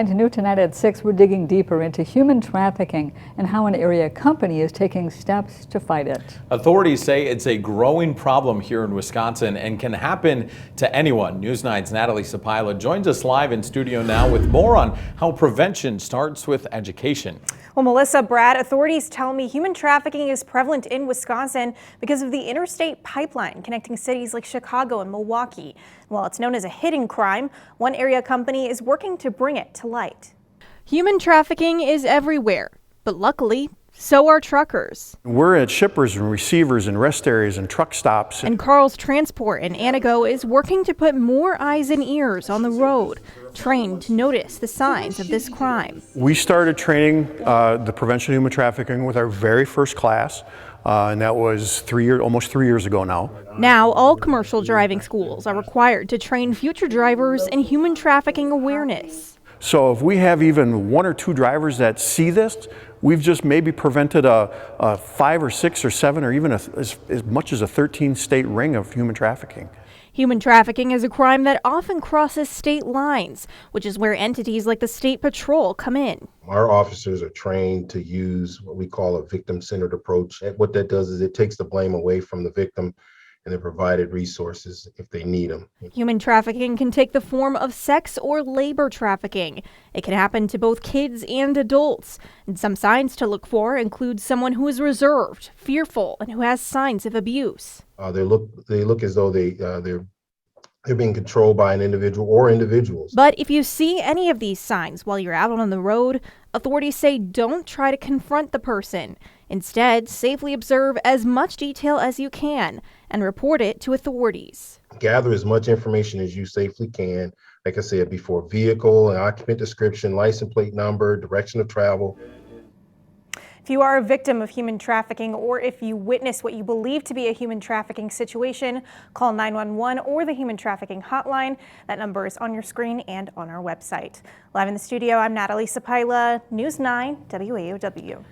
And new tonight at 6, we're digging deeper into human trafficking and how an area company is taking steps to fight it. Authorities say it's a growing problem here in Wisconsin and can happen to anyone. News 9's Natalie Sapila joins us live in studio now with more on how prevention starts with education. Well, Melissa, Brad, authorities tell me human trafficking is prevalent in Wisconsin because of the interstate pipeline connecting cities like Chicago and Milwaukee. While it's known as a hidden crime, one area company is working to bring it to light. Human trafficking is everywhere, but luckily, so are truckers. We're at shippers and receivers and rest areas and truck stops. And Karl's Transport in Antigo is working to put more eyes and ears on the road, trained to notice the signs of this crime. We started training the prevention of human trafficking with our very first class, and that was almost 3 years ago now. Now, all commercial driving schools are required to train future drivers in human trafficking awareness. So if we have even 1 or 2 drivers that see this, we've just maybe prevented a 5 or 6 or 7 or even as much as a 13-state ring of human trafficking. Human trafficking is a crime that often crosses state lines, which is where entities like the State Patrol come in. Our officers are trained to use what we call a victim-centered approach. And what that does is it takes the blame away from the victim and the provided resources if they need them. Human trafficking can take the form of sex or labor trafficking. It can happen to both kids and adults. And some signs to look for include someone who is reserved, fearful, and who has signs of abuse. They look as though they're being controlled by an individual or individuals. But if you see any of these signs while you're out on the road, authorities say don't try to confront the person. Instead, safely observe as much detail as you can and report it to authorities. Gather as much information as you safely can. Like I said before, vehicle and occupant description, license plate number, direction of travel. If you are a victim of human trafficking or if you witness what you believe to be a human trafficking situation, call 911 or the Human Trafficking Hotline. That number is on your screen and on our website. Live in the studio, I'm Natalie Sapila, News 9 WAOW.